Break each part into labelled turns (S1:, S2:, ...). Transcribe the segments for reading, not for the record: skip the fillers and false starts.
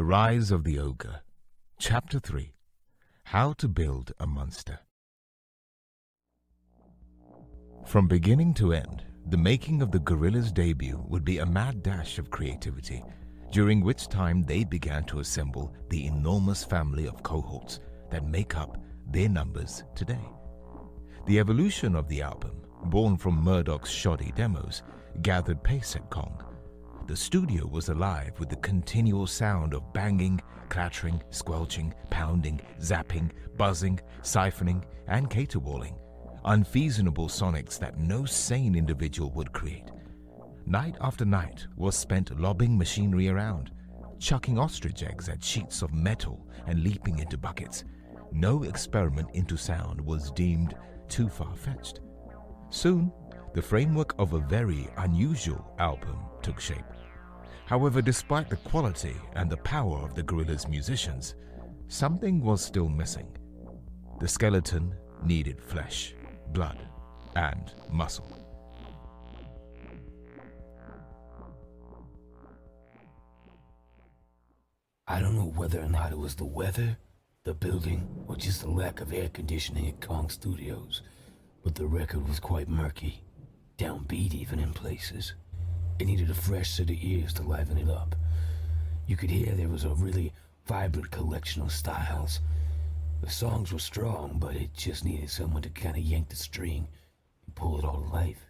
S1: The Rise of the Ogre. Chapter 3. How to Build a Monster. From beginning to end, the making of the Gorillaz' debut would be a mad dash of creativity, during which time they began to assemble the enormous family of cohorts that make up their numbers today. The evolution of the album, born from Murdoc's shoddy demos, gathered pace at Kong. The studio was alive with the continual sound of banging, clattering, squelching, pounding, zapping, buzzing, siphoning, and caterwauling, unseasonable sonics that no sane individual would create. Night after night was spent lobbing machinery around, chucking ostrich eggs at sheets of metal and leaping into buckets. No experiment into sound was deemed too far-fetched. Soon, the framework of a very unusual album took shape. However, despite the quality and the power of the Gorillaz musicians, something was still missing. The skeleton needed flesh, blood, and muscle.
S2: I don't know whether or not it was the weather, the building, or just the lack of air conditioning at Kong Studios, but the record was quite murky, downbeat even in places. It needed a fresh set of ears to liven it up. You could hear there was a really vibrant collection of styles. The songs were strong, but it just needed someone to kind of yank the string and pull it all to life.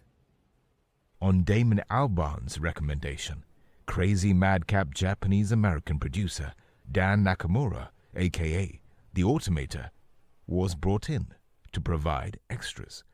S1: On Damon Albarn's recommendation, crazy madcap Japanese-American producer Dan Nakamura, aka The Automator, was brought in to provide extras.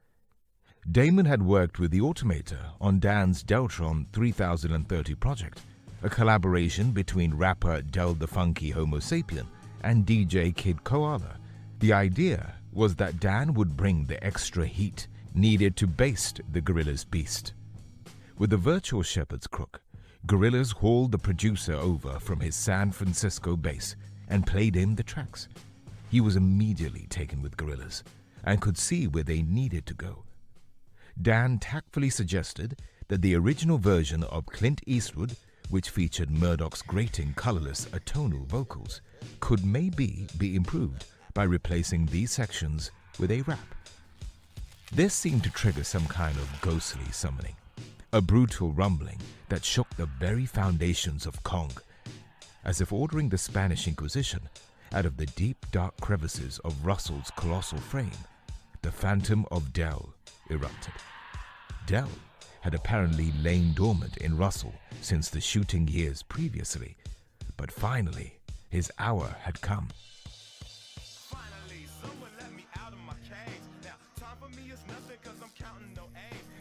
S1: Damon had worked with The Automator on Dan's Deltron 3030 project, a collaboration between rapper Del the Funky Homo Sapien and DJ Kid Koala. The idea was that Dan would bring the extra heat needed to baste the Gorillaz beast. With the virtual shepherd's crook, Gorillaz hauled the producer over from his San Francisco base and played him the tracks. He was immediately taken with Gorillaz and could see where they needed to go. Dan tactfully suggested that the original version of Clint Eastwood, which featured Murdoc's grating, colorless, atonal vocals, could maybe be improved by replacing these sections with a rap. This seemed to trigger some kind of ghostly summoning, a brutal rumbling that shook the very foundations of Kong, as if ordering the Spanish Inquisition out of the deep, dark crevices of Russel's colossal frame. The phantom of Del erupted. Del had apparently lain dormant in Russel since the shooting years previously, but finally his hour had come.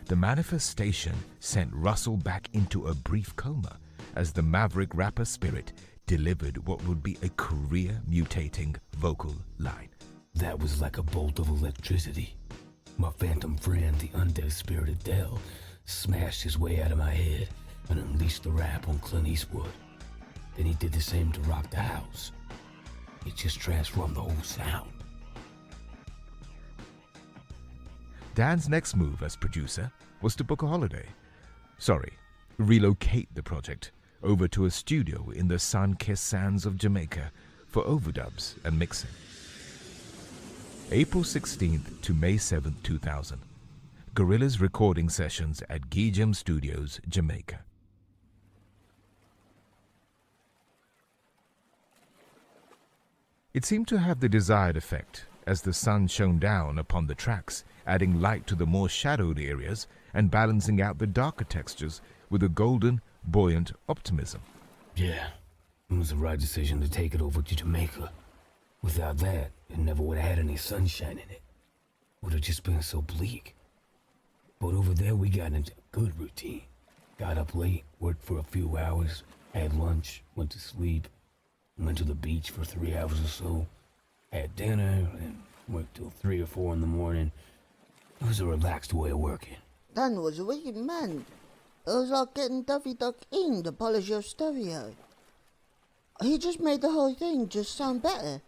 S1: The manifestation sent Russel back into a brief coma as the maverick rapper spirit delivered what would be a career-mutating vocal line.
S2: That was like a bolt of electricity. My phantom friend, the undead spirit of Del, smashed his way out of my head and unleashed the rap on Clint Eastwood. Then he did the same to Rock the House. It just transformed the whole sound.
S1: Dan's next move as producer was to book a holiday. Relocate the project over to a studio in the sun-kissed sands of Jamaica for overdubs and mixing. April 16th to May 7th, 2000. Gorillaz recording sessions at Gisanh Studios, Jamaica. It seemed to have the desired effect as the sun shone down upon the tracks, adding light to the more shadowed areas and balancing out the darker textures with a golden, buoyant optimism.
S2: Yeah, it was the right decision to take it over to Jamaica. Without that, it never would have had any sunshine in it. Would have just been so bleak. But over there we got into a good routine. Got up late, worked for a few hours, had lunch, went to sleep, went to the beach for 3 hours or so, had dinner, and worked till 3 or 4 in the morning. It was a relaxed way of working.
S3: Dan was a wicked man. It was like getting Duffy Duck in to polish your stereo. He just made the whole thing just sound better.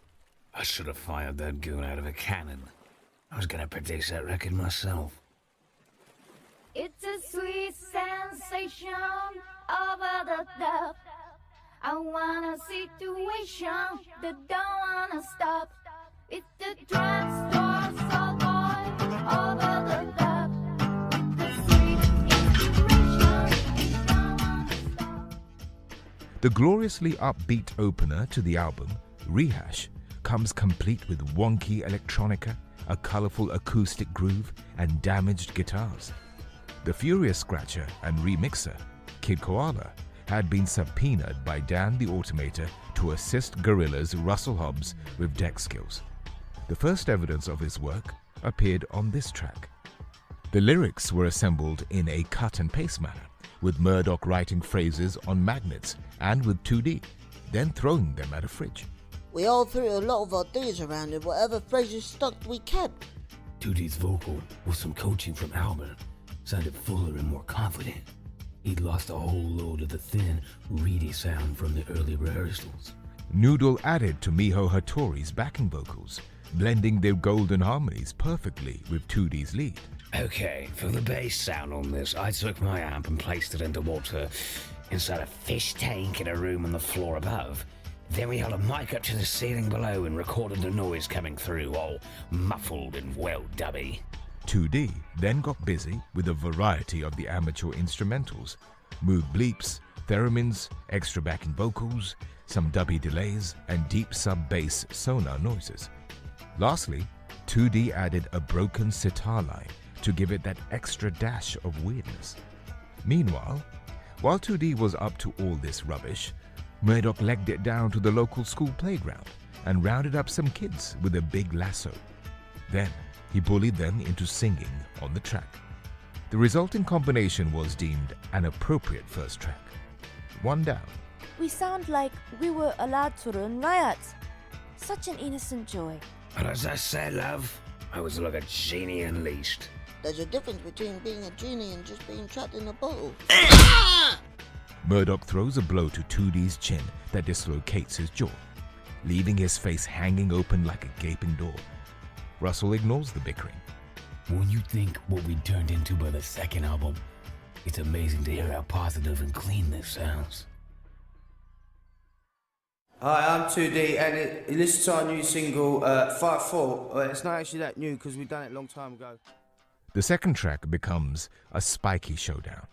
S2: I should have fired that goon out of a cannon. I was gonna produce that record myself.
S4: It's a sweet sensation over the top. I want a situation that don't wanna stop. It's the drugstore soul boy over the top. With the sweet inspiration, don't wanna stop.
S1: The gloriously upbeat opener to the album, Rehash, comes complete with wonky electronica, a colorful acoustic groove, and damaged guitars. The Furious Scratcher and remixer, Kid Koala, had been subpoenaed by Dan the Automator to assist Gorillaz' Russel Hobbs with deck skills. The first evidence of his work appeared on this track. The lyrics were assembled in a cut and paste manner, with Murdoc writing phrases on magnets and with 2D, then throwing them at a fridge.
S3: We all threw a lot of ideas around and whatever phrases stuck we kept.
S2: 2D's vocal, with some coaching from Albert, sounded fuller and more confident. He'd lost a whole load of the thin, reedy sound from the early rehearsals.
S1: Noodle added to Miho Hattori's backing vocals, blending their golden harmonies perfectly with 2D's lead.
S2: Okay, for the bass sound on this, I took my amp and placed it into water inside a fish tank in a room on the floor above. Then we held a mic up to the ceiling below and recorded the noise coming through, all muffled and well dubby.
S1: 2D then got busy with a variety of the amateur instrumentals, mood bleeps, theremins, extra backing vocals, some dubby delays, and deep sub-bass sonar noises. Lastly, 2D added a broken sitar line to give it that extra dash of weirdness. Meanwhile, while 2D was up to all this rubbish, Murdoc legged it down to the local school playground and rounded up some kids with a big lasso. Then he bullied them into singing on the track. The resulting combination was deemed an appropriate first track. One down.
S5: We sound like we were allowed to run riots. Such an innocent joy.
S2: And as I said, love, I was like a genie unleashed.
S3: There's a difference between being a genie and just being trapped in a bottle.
S1: Murdoc throws a blow to 2D's chin that dislocates his jaw, leaving his face hanging open like a gaping door. Russell ignores the bickering.
S2: When you think what we turned into by the second album, it's amazing to hear how positive and clean this sounds.
S6: Hi, I'm 2D, and listen to our new single, 5-4. It's not actually that new because we've done it a long time ago.
S1: The second track becomes a spiky showdown.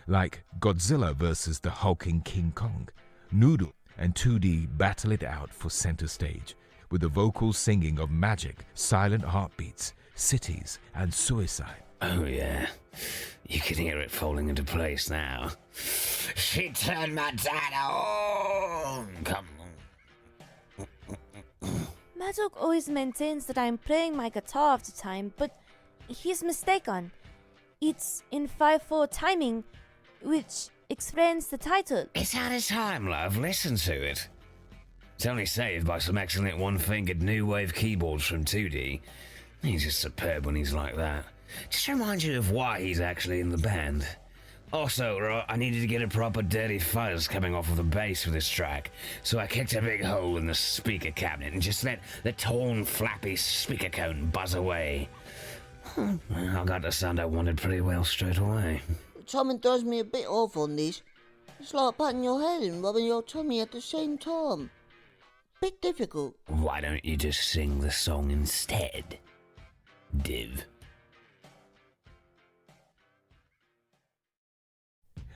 S1: Like Godzilla versus the hulking King Kong, Noodle and 2D battle it out for center stage, with the vocals singing of magic, silent heartbeats, cities, and suicide.
S2: Oh yeah, you can hear it falling into place now. She turned my dad on! Come on.
S5: Murdoc always maintains that I'm playing my guitar all the time, but he's mistaken. It's in 5/4 timing, which explains the title.
S2: It's out of time, love. Listen to it. It's only saved by some excellent one-fingered new wave keyboards from 2D. He's just superb when he's like that. Just remind you of why he's actually in the band. Also, I needed to get a proper dirty fuzz coming off of the bass for this track, so I kicked a big hole in the speaker cabinet and just let the torn, flappy speaker cone buzz away. I got the sound I wanted pretty well straight away.
S3: Tommy does me a bit off on this. It's like patting your head and rubbing your tummy at the same time. Bit difficult.
S2: Why don't you just sing the song instead, Div?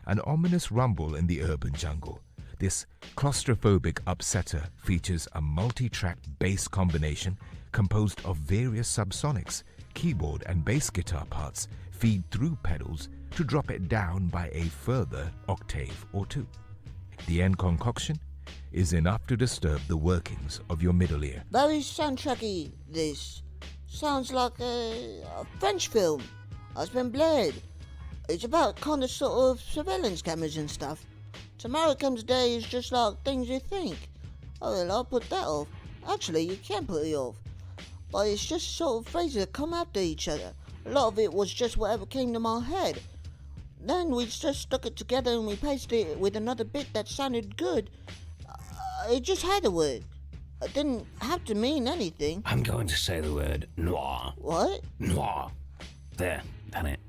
S1: An ominous rumble in the urban jungle. This claustrophobic upsetter features a multi-track bass combination composed of various subsonics. Keyboard and bass guitar parts feed through pedals to drop it down by a further octave or two. The end concoction is enough to disturb the workings of your middle ear.
S3: Very soundtracky, this. Sounds like a French film that's been played. It's about kind of sort of surveillance cameras and stuff. Tomorrow Comes Day is just like things you think. Oh well, I'll put that off. Actually, you can put it off. But it's just sort of phrases that come after each other. A lot of it was just whatever came to my head. Then we just stuck it together and we pasted it with another bit that sounded good. It just had to work. It didn't have to mean anything.
S2: I'm going to say the word noir.
S3: What?
S2: Noir. There, done it.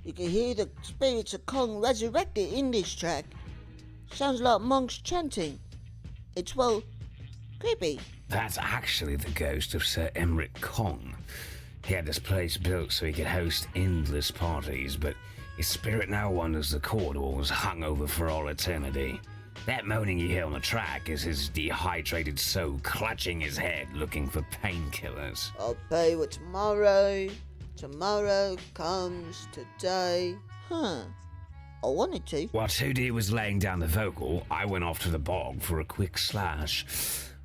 S3: You can hear the spirits of Kong resurrected in this track. Sounds like monks chanting. It's, well, creepy.
S2: That's actually the ghost of Sir Emmerich Kong. He had this place built so he could host endless parties, but his spirit now wanders the corridors, hungover for all eternity. That moaning you hear on the track is his dehydrated soul clutching his head looking for painkillers.
S3: I'll pay with tomorrow. Tomorrow comes today. Huh. I wanted to.
S2: While 2D was laying down the vocal, I went off to the bog for a quick slash.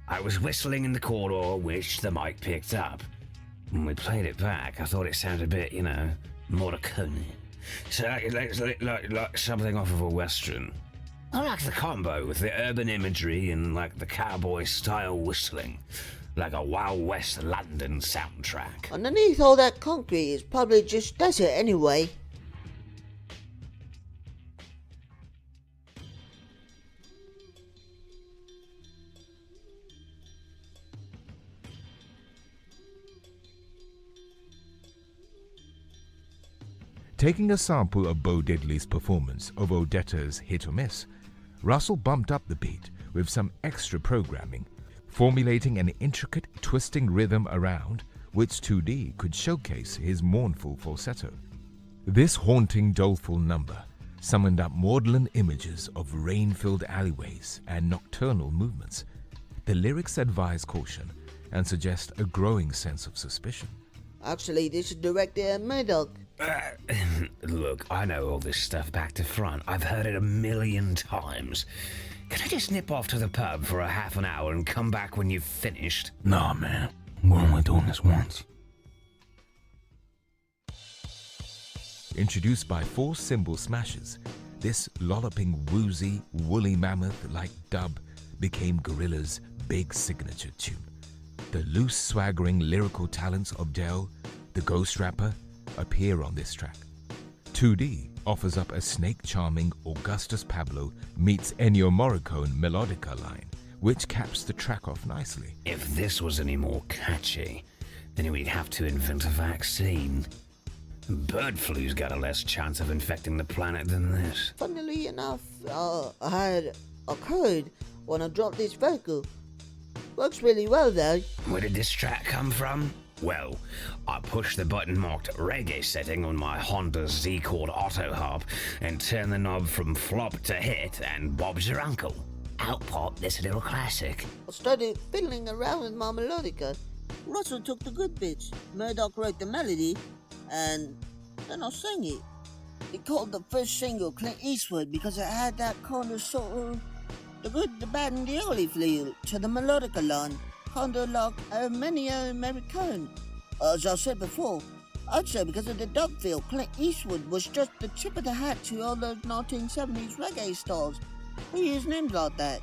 S2: I was whistling in the corridor, which the mic picked up. When we played it back, I thought it sounded a bit, Murdoc. So like something off of a western. I like the combo with the urban imagery and like the cowboy style whistling, like a Wild West London soundtrack.
S3: Underneath all that concrete is probably just desert anyway.
S1: Taking a sample of Bo Diddley's performance of Odetta's Hit or Miss, Russel bumped up the beat with some extra programming, formulating an intricate twisting rhythm around which 2D could showcase his mournful falsetto. This haunting, doleful number summoned up maudlin images of rain-filled alleyways and nocturnal movements. The lyrics advise caution and suggest a growing sense of suspicion.
S3: Actually, this is directed at Murdoc.
S2: Look, I know all this stuff back to front. I've heard it 1,000,000 times. Can I just nip off to the pub for a half an hour and come back when you've finished?
S7: Nah, man. We're only doing this once.
S1: Introduced by 4 cymbal smashes, this lolloping, woozy, woolly mammoth-like dub became Gorillaz' big signature tune. The loose, swaggering lyrical talents of Dell, the ghost rapper, appear on this track. 2D offers up a snake-charming Augustus Pablo meets Ennio Morricone melodica line, which caps the track off nicely.
S2: If this was any more catchy, then we'd have to invent a vaccine. Bird flu's got a less chance of infecting the planet than this.
S3: Funnily enough, I had occurred when I dropped this vocal. Works really well though.
S2: Where did this track come from? Well, I pushed the button marked reggae setting on my Honda Z-Chord auto harp and turned the knob from flop to hit, and Bob's your uncle. Out popped this little classic.
S3: I started fiddling around with my melodica. Russell took the good bits. Murdoc wrote the melody, and then I sang it. It called the first single Clint Eastwood because it had that kind of sort of the good, the bad, and the ugly feel to the melodica line. Kind of like Ennio Morricone. As I said before, I'd say because of the dub feel, Clint Eastwood was just the tip of the hat to all those 1970s reggae stars. Who use names like that?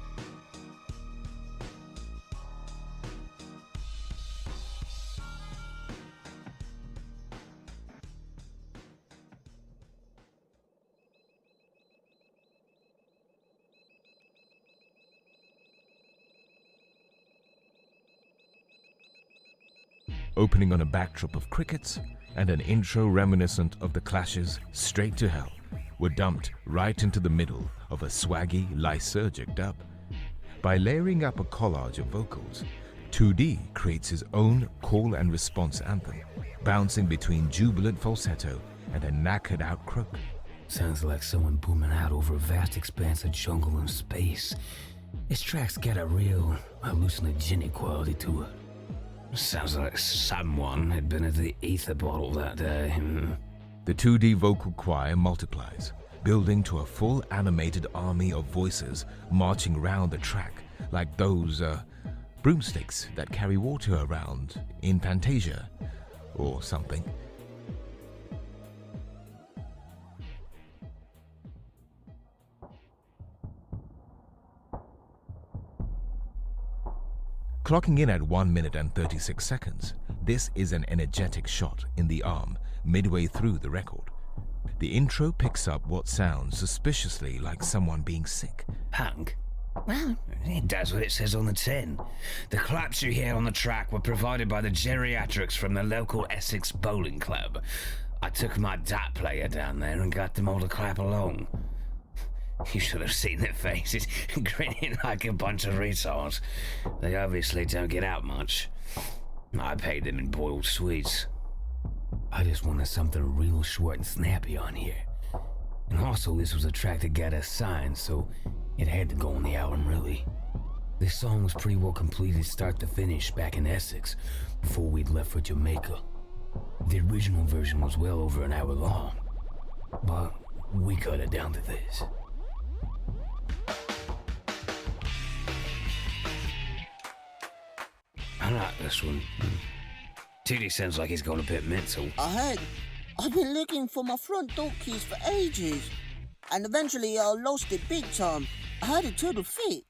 S1: Opening on a backdrop of crickets and an intro reminiscent of the Clash's Straight to Hell, were dumped right into the middle of a swaggy, lysergic dub. By layering up a collage of vocals, 2D creates his own call and response anthem, bouncing between jubilant falsetto and a knackered out croak.
S2: Sounds like someone booming out over a vast expanse of jungle and space. This track's got a real hallucinogenic quality to it. Sounds like someone had been at the ether bottle that day.
S1: The 2D vocal choir multiplies, building to a full animated army of voices marching round the track like those broomsticks that carry water around in Fantasia or something. Clocking in at 1 minute and 36 seconds, this is an energetic shot in the arm midway through the record. The intro picks up what sounds suspiciously like someone being sick.
S2: Punk? Well, it does what it says on the tin. The claps you hear on the track were provided by the geriatrics from the local Essex Bowling Club. I took my DAT player down there and got them all to clap along. You should have seen their faces, grinning like a bunch of retards. They obviously don't get out much. I paid them in boiled sweets. I just wanted something real short and snappy on here. And also, this was a track that got us signed, so it had to go on the album, really. This song was pretty well completed start to finish back in Essex, before we'd left for Jamaica. The original version was well over an hour long, but we cut it down to this. I like this one. Tootie sounds like he's gone a bit mental.
S3: I've been looking for my front door keys for ages, and eventually I lost it big time. I had a total fit.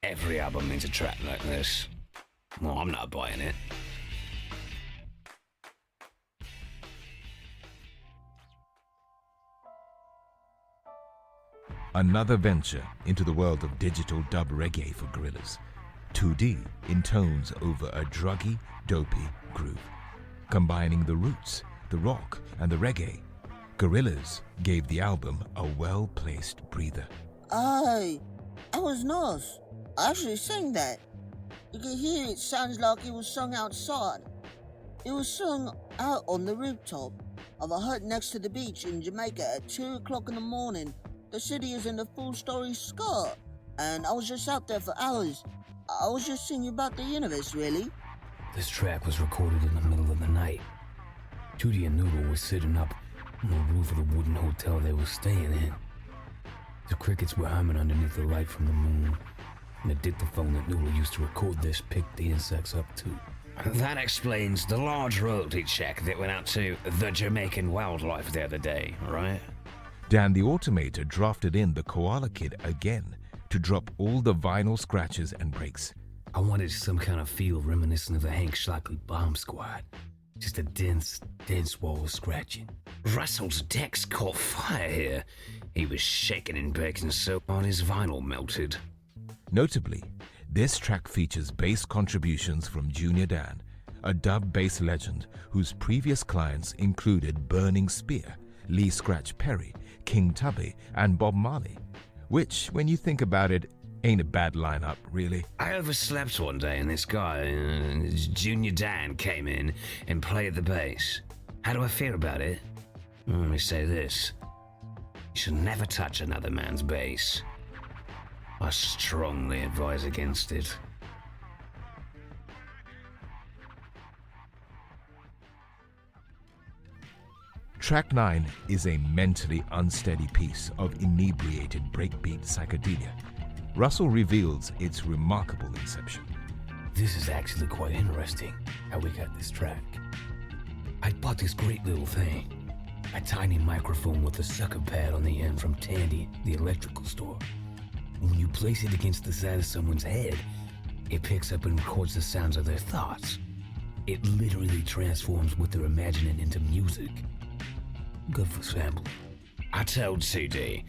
S2: Every album needs a track like this. Well, I'm not buying it.
S1: Another venture into the world of digital dub reggae for Gorillaz. 2D intones over a druggy, dopey groove. Combining the roots, the rock, and the reggae, Gorillaz gave the album a well-placed breather.
S3: Aye, that was nice. I actually sang that. You can hear it sounds like it was sung outside. It was sung out on the rooftop of a hut next to the beach in Jamaica at 2 o'clock in the morning. The city is in the full-story Scala, and I was just out there for hours. I was just singing about the universe, really.
S2: This track was recorded in the middle of the night. Tootie and Noodle were sitting up on the roof of the wooden hotel they were staying in. The crickets were humming underneath the light from the moon, and the dictaphone that Noodle used to record this picked the insects up too. That explains the large royalty check that went out to the Jamaican wildlife the other day, right?
S1: Dan the Automator drafted in the Koala Kid again to drop all the vinyl scratches and breaks.
S2: I wanted some kind of feel reminiscent of the Hank Schlockley Bomb Squad. Just a dense wall of scratching. Russel's decks caught fire here. He was shaking and baking so hard his vinyl melted.
S1: Notably, this track features bass contributions from Junior Dan, a dub bass legend whose previous clients included Burning Spear, Lee Scratch Perry, King Tubby, and Bob Marley, which, when you think about it, ain't a bad lineup, really.
S2: I overslept one day and this guy, Junior Dan, came in and played the bass. How do I feel about it? Let me say this. You should never touch another man's bass. I strongly advise against it.
S1: Track 9 is a mentally unsteady piece of inebriated breakbeat psychedelia. Russel reveals its remarkable inception.
S2: This is actually quite interesting, how we got this track. I bought this great little thing, a tiny microphone with a sucker pad on the end from Tandy, the electrical store. When you place it against the side of someone's head, it picks up and records the sounds of their thoughts. It literally transforms what they're imagining into music. Good for sampling. I told 2D,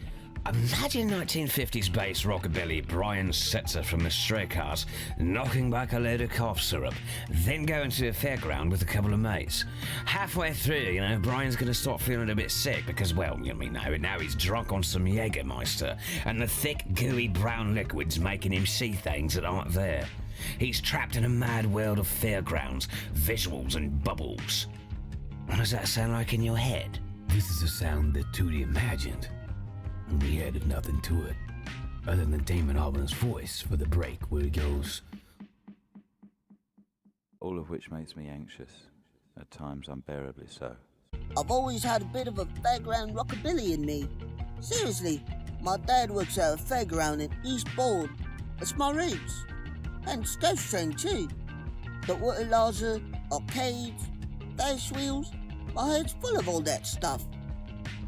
S2: imagine 1950s bass rockabilly Brian Setzer from the Stray Cars knocking back a load of cough syrup, then going to a fairground with a couple of mates. Halfway through, Brian's going to start feeling a bit sick because, well, now he's drunk on some Jägermeister, and the thick, gooey brown liquid's making him see things that aren't there. He's trapped in a mad world of fairgrounds, visuals and bubbles. What does that sound like in your head? This is a sound that Tootie imagined. We added nothing to it, other than Damon Albarn's voice for the break where he goes,
S8: all of which makes me anxious, at times unbearably so.
S3: I've always had a bit of a fairground rockabilly in me. Seriously, my dad works at a fairground in East Bourne. It's my roots. And Starshine too. The water laser, arcades, Ferris wheels. My head's full of all that stuff.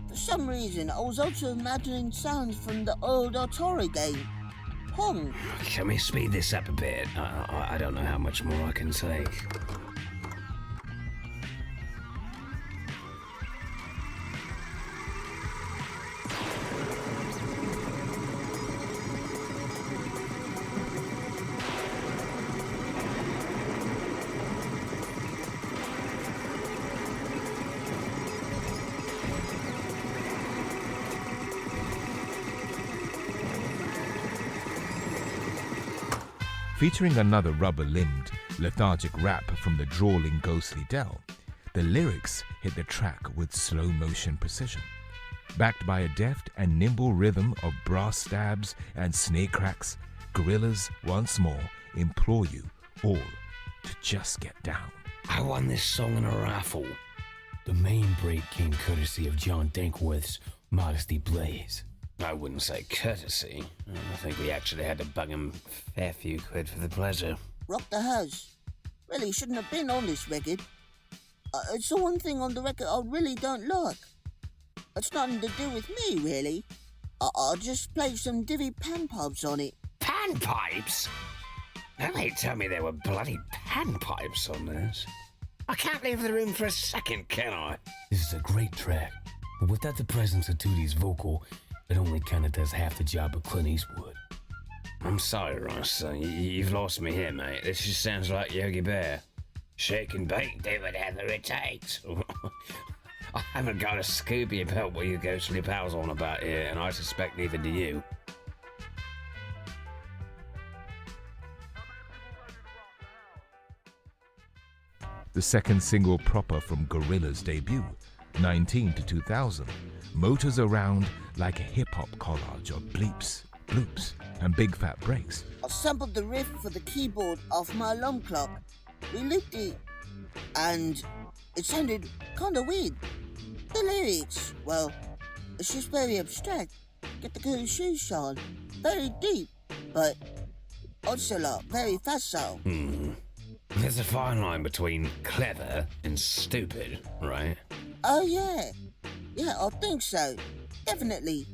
S3: For some reason, I was also imagining sounds from the old Atari game. Pong.
S2: Can we speed this up a bit? I don't know how much more I can take.
S1: Featuring another rubber-limbed, lethargic rap from the drawling Ghostly Dell, the lyrics hit the track with slow-motion precision. Backed by a deft and nimble rhythm of brass stabs and snare cracks, Gorillaz once more implore you all to just get down.
S2: I won this song in a raffle. The main break came courtesy of John Dankworth's Modesty Blaze. I wouldn't say courtesy. I think we actually had to bug him a fair few quid for the pleasure.
S3: Rock the house. Really shouldn't have been on this record. It's the one thing on the record I really don't like. It's nothing to do with me, really. I'll just play some divvy panpipes on it.
S2: Panpipes? Nobody told me there were bloody panpipes on this. I can't leave the room for a second, can I? This is a great track, but without the presence of Tootie's vocal, it only kind of does half the job of Clint Eastwood. I'm sorry, Russ. You've lost me here, mate. This just sounds like Yogi Bear. Shake and bake, do whatever it takes. I haven't got a Scooby of help what you ghostly pals on about here, and I suspect neither do you.
S1: The second single proper from Gorillaz' debut, 19 to 2000, motors around like a hip-hop collage of bleeps, bloops, and big fat breaks.
S3: I sampled the riff for the keyboard off my alarm clock. We looped it, and it sounded kinda weird. The lyrics, well, it's just very abstract. Get the cool shoes on. Very deep, but also like very facile.
S2: There's a fine line between clever and stupid, right?
S3: Oh yeah. Yeah, I think so. Definitely.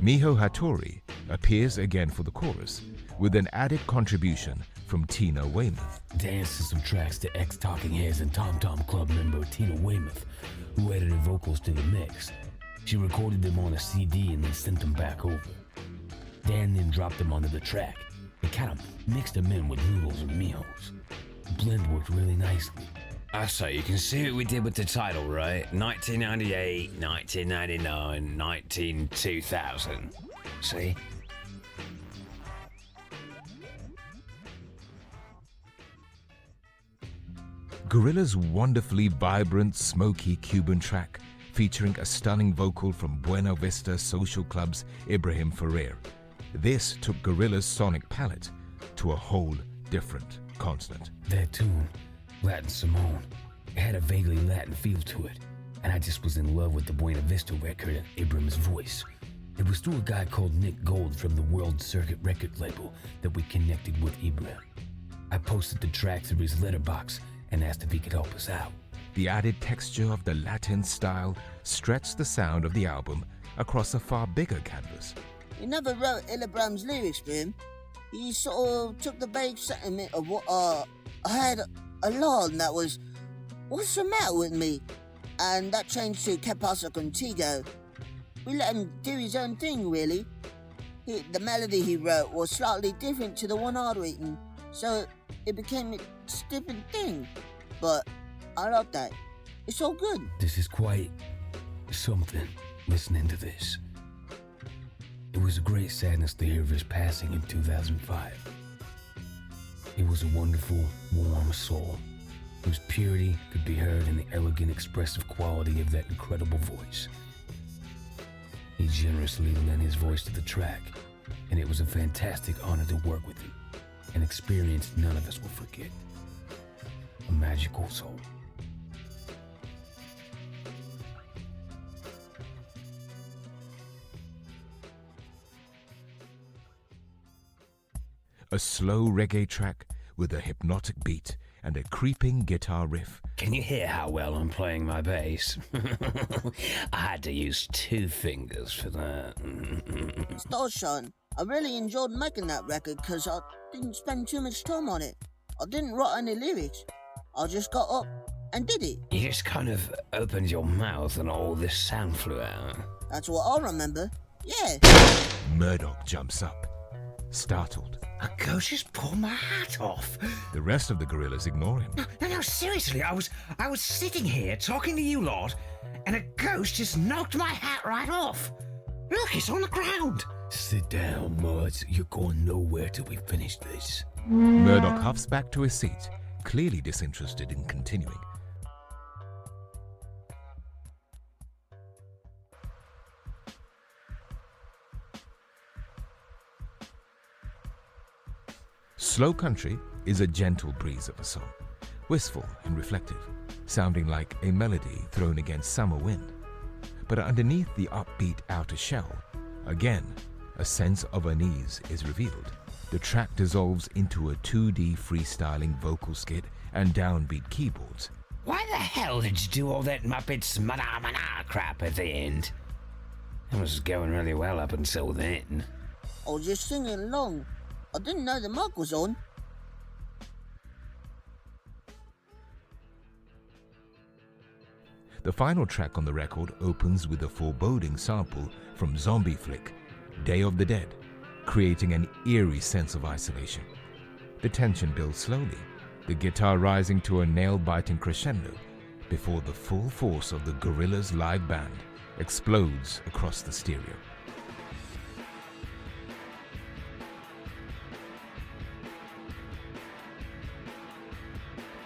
S1: Miho Hattori appears again for the chorus, with an added contribution from Tina Weymouth.
S2: Dance to some tracks to ex-Talking Heads and Tom Tom Club member Tina Weymouth, who edited vocals to the mix. She recorded them on a CD and then sent them back over. Dan then dropped them onto the track and kind of mixed them in with Noodles and Mihos. The blend worked really nicely. So you can see what we did with the title, right? 1998, 1999, 2000. See?
S1: Gorillaz' wonderfully vibrant, smoky Cuban track, featuring a stunning vocal from Buena Vista Social Club's Ibrahim Ferrer. This took Gorillaz' sonic palette to a whole different continent.
S2: That tune, Latin Simone, it had a vaguely Latin feel to it, and I just was in love with the Buena Vista record and Ibrahim's voice. It was through a guy called Nick Gold from the World Circuit record label that we connected with Ibrahim. I posted the track through his letterbox and asked if he could help us out.
S1: The added texture of the Latin style stretched the sound of the album across a far bigger canvas.
S3: He never wrote Ibrahim's lyrics for him. He sort of took the vague sentiment of what I had a line that was, "What's the matter with me?" And that changed to "Que pasa contigo?" We let him do his own thing, really. The melody he wrote was slightly different to the one I'd written, so it became its different thing. But I love that. It's all good.
S2: This is quite something, listening to this. It was a great sadness to hear of his passing in 2005. He was a wonderful, warm soul, whose purity could be heard in the elegant, expressive quality of that incredible voice. He generously lent his voice to the track, and it was a fantastic honor to work with him, an experience none of us will forget. A magical soul.
S1: A slow reggae track with a hypnotic beat and a creeping guitar riff.
S2: Can you hear how well I'm playing my bass? I had to use 2 fingers for that.
S3: Starshine, I really enjoyed making that record because I didn't spend too much time on it. I didn't write any lyrics. I just got up and did it.
S2: You just kind of opened your mouth and all this sound flew out.
S3: That's what I remember. Yeah.
S1: Murdoc jumps up, startled.
S2: A ghost just pulled my hat off.
S1: The rest of the Gorillaz ignore him.
S2: No, seriously, I was sitting here talking to you lot, and a ghost just knocked my hat right off. Look, it's on the ground. Sit down, Muds. You're going nowhere till we finish this.
S1: Murdoc huffs back to his seat, clearly disinterested in continuing. Slow Country is a gentle breeze of a song, wistful and reflective, sounding like a melody thrown against summer wind. But underneath the upbeat outer shell, again, a sense of unease is revealed. The track dissolves into a 2D freestyling vocal skit and downbeat keyboards.
S2: Why the hell did you do all that Muppets mana crap at the end? It was going really well up until then.
S3: I was just singing along. I didn't know the mic was on.
S1: The final track on the record opens with a foreboding sample from zombie flick Day of the Dead, creating an eerie sense of isolation. The tension builds slowly, the guitar rising to a nail-biting crescendo before the full force of the Gorillaz live band explodes across the stereo.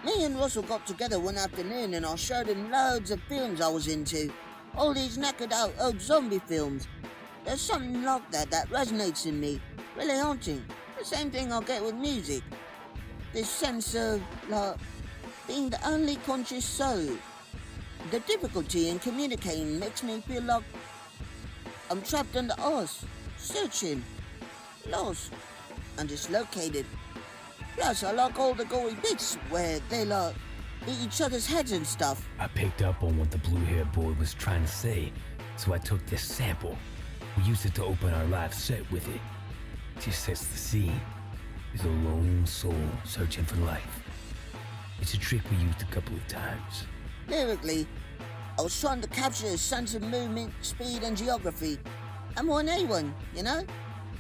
S3: Me and Russell got together one afternoon and I showed him loads of films I was into. All these knackered out old zombie films. There's something like that resonates in me, really haunting. The same thing I get with music. This sense of, like, being the only conscious soul. The difficulty in communicating makes me feel like I'm trapped under ice, searching, lost, and dislocated. Plus, I like all the gory bits where they, like, eat each other's heads and stuff.
S2: I picked up on what the blue-haired boy was trying to say, so I took this sample. We used it to open our live set with it. Just sets the scene. It's a lone soul searching for life. It's a trick we used a couple of times.
S3: Lyrically, I was trying to capture a sense of movement, speed, and geography. I'm on A1, you know?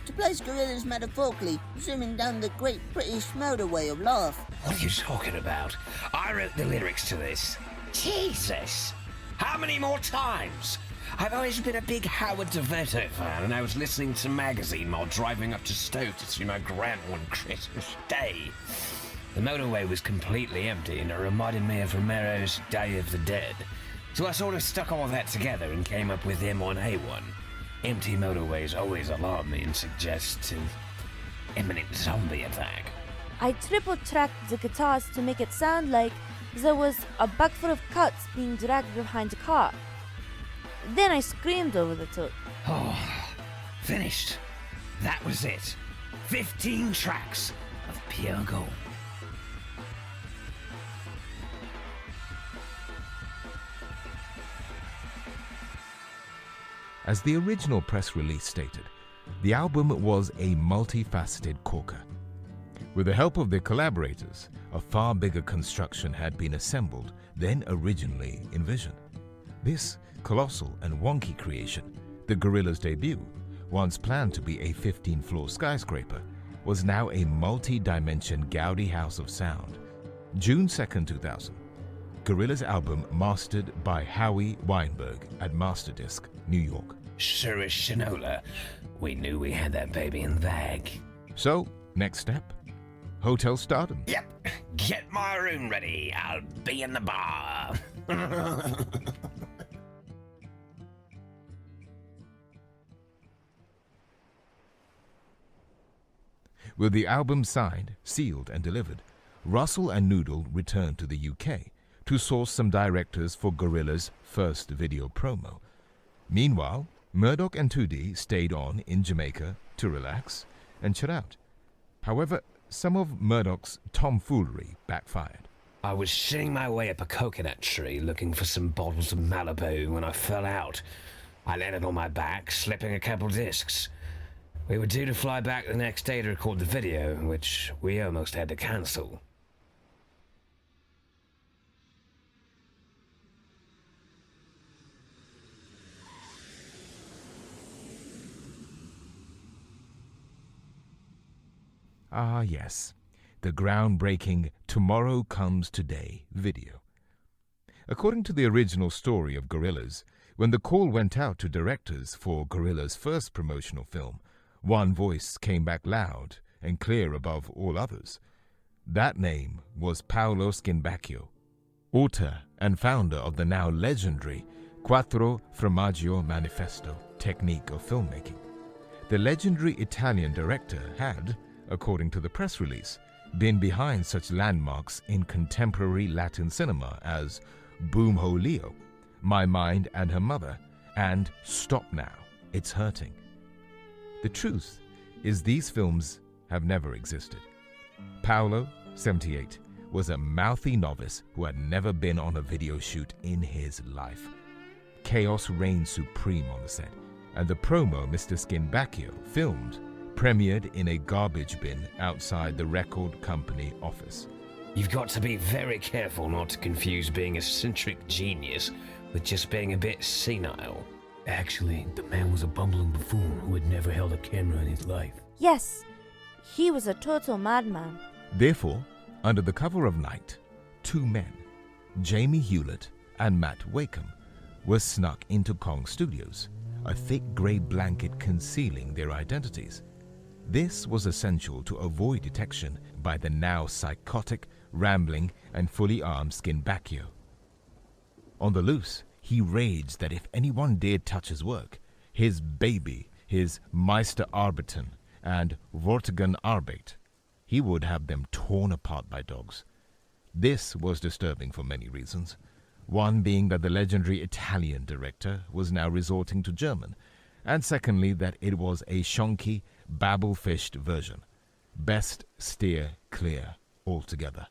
S3: To place Gorillaz metaphorically, zooming down the great British motorway of life.
S2: What are you talking about? I wrote the lyrics to this. Jesus! How many more times? I've always been a big Howard DeVito fan, and I was listening to magazine while driving up to Stoke to see my grandma on Christmas Day. The motorway was completely empty, and it reminded me of Romero's Day of the Dead. So I sort of stuck all that together and came up with him on A1. Empty motorways always alarm me and suggest an imminent zombie attack.
S5: I triple-tracked the guitars to make it sound like there was a bag full of cuts being dragged behind a car. Then I screamed over the top.
S2: Oh, finished. That was it. 15 tracks of pure gold.
S1: As the original press release stated, the album was a multifaceted corker. With the help of their collaborators, a far bigger construction had been assembled than originally envisioned. This colossal and wonky creation, the Gorillaz' debut, once planned to be a 15-floor skyscraper, was now a multi-dimension Gaudi house of sound. June 2nd, 2000. Gorillaz album mastered by Howie Weinberg at Masterdisc, New York.
S2: Sure as Shinola, we knew we had that baby in the bag.
S1: So, next step, hotel stardom.
S2: Yep, get my room ready. I'll be in the bar.
S1: With the album signed, sealed, and delivered, Russel and Noodle returned to the UK to source some directors for Gorillaz' first video promo. Meanwhile, Murdoc and 2D stayed on in Jamaica to relax and chill out. However, some of Murdoc's tomfoolery backfired.
S2: I was shitting my way up a coconut tree looking for some bottles of Malibu when I fell out. I landed on my back, slipping a couple discs. We were due to fly back the next day to record the video, which we almost had to cancel.
S1: Ah yes, the groundbreaking Tomorrow Comes Today video. According to the original story of Gorillaz, when the call went out to directors for Gorillaz' first promotional film, one voice came back loud and clear above all others. That name was Paolo Schimbacchio, author and founder of the now legendary Quattro Formaggio Manifesto technique of filmmaking. The legendary Italian director had, according to the press release, been behind such landmarks in contemporary Latin cinema as Boom Ho Leo, My Mind and Her Mother, and Stop Now, It's Hurting. The truth is these films have never existed. Paolo, 78, was a mouthy novice who had never been on a video shoot in his life. Chaos reigned supreme on the set, and the promo Mr. Schimbacchio filmed premiered in a garbage bin outside the record company office.
S2: You've got to be very careful not to confuse being a eccentric genius with just being a bit senile. Actually, the man was a bumbling buffoon who had never held a camera in his life.
S5: Yes, he was a total madman.
S1: Therefore, under the cover of night, two men, Jamie Hewlett and Matt Wakeham, were snuck into Kong Studios, a thick grey blanket concealing their identities. This was essential to avoid detection by the now psychotic, rambling, and fully armed Schimbacchio. On the loose, he raged that if anyone dared touch his work, his baby, his Meisterarbeiten and Vortigenarbeit, he would have them torn apart by dogs. This was disturbing for many reasons. One being that the legendary Italian director was now resorting to German, and secondly that it was a shonky, babble-fished version. Best steer clear altogether.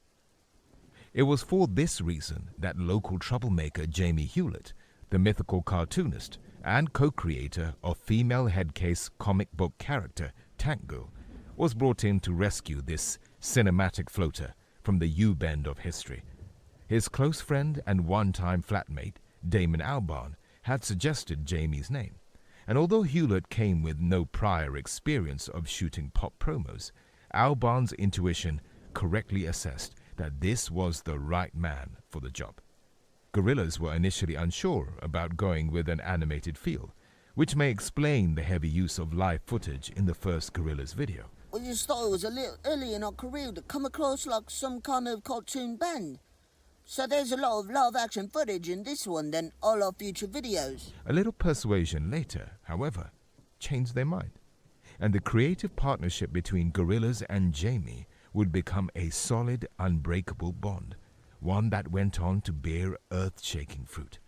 S1: It was for this reason that local troublemaker Jamie Hewlett, the mythical cartoonist and co-creator of female headcase comic book character Tango, was brought in to rescue this cinematic floater from the U-bend of history. His close friend and one-time flatmate, Damon Albarn, had suggested Jamie's name, and although Hewlett came with no prior experience of shooting pop promos, Albarn's intuition correctly assessed that this was the right man for the job. Gorillaz were initially unsure about going with an animated feel, which may explain the heavy use of live footage in the first Gorillaz video.
S3: We just thought it was a little early in our career to come across like some kind of cartoon band. So there's a lot of live action footage in this one than all our future videos.
S1: A little persuasion later, however, changed their mind, and the creative partnership between Gorillaz and Jamie would become a solid, unbreakable bond, one that went on to bear earth-shaking fruit.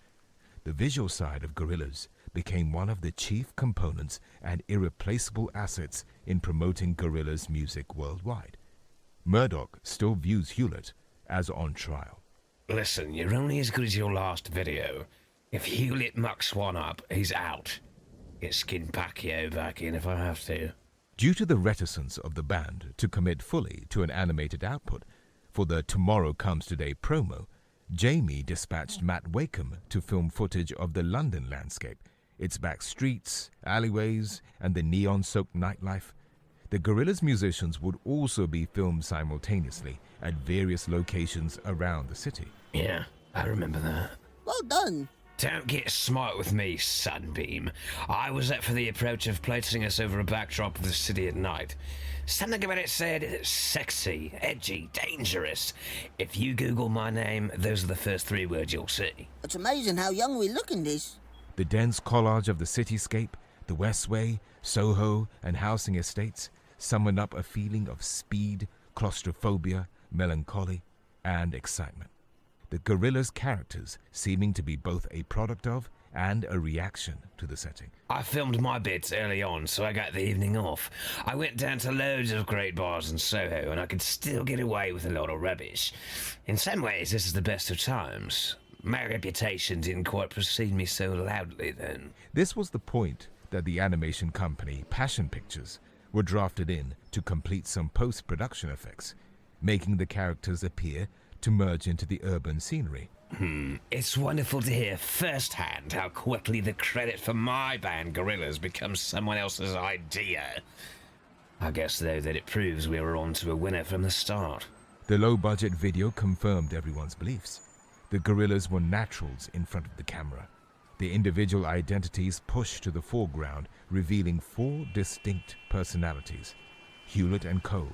S1: The visual side of Gorillaz became one of the chief components and irreplaceable assets in promoting Gorillaz music worldwide. Murdoc still views Hewlett as on trial.
S2: Listen, you're only as good as your last video. If Hewlett mucks one up, he's out. Get Schimbacchio back in if I have to.
S1: Due to the reticence of the band to commit fully to an animated output for the Tomorrow Comes Today promo, Jamie dispatched Matt Wakeham to film footage of the London landscape, its back streets, alleyways, and the neon-soaked nightlife. The Gorillaz musicians would also be filmed simultaneously at various locations around the city.
S2: Yeah, I remember that.
S3: Well done.
S2: Don't get smart with me, Sunbeam. I was up for the approach of placing us over a backdrop of the city at night. Something about it said sexy, edgy, dangerous. If you Google my name, those are the first 3 words you'll see.
S3: It's amazing how young we look in this.
S1: The dense collage of the cityscape, the Westway, Soho, and housing estates summoned up a feeling of speed, claustrophobia, melancholy, and excitement. The Gorillaz characters seeming to be both a product of and a reaction to the setting.
S2: I filmed my bits early on, so I got the evening off. I went down to loads of great bars in Soho, and I could still get away with a lot of rubbish. In some ways, this is the best of times. My reputation didn't quite precede me so loudly then.
S1: This was the point that the animation company Passion Pictures were drafted in to complete some post-production effects, making the characters appear to merge into the urban scenery.
S2: It's wonderful to hear firsthand how quickly the credit for my band Gorillaz becomes someone else's idea. I guess, though, that it proves we were on to a winner from the start.
S1: The low-budget video confirmed everyone's beliefs. The Gorillaz were naturals in front of the camera. Their individual identities pushed to the foreground, revealing 4 distinct personalities. Hewlett & Co.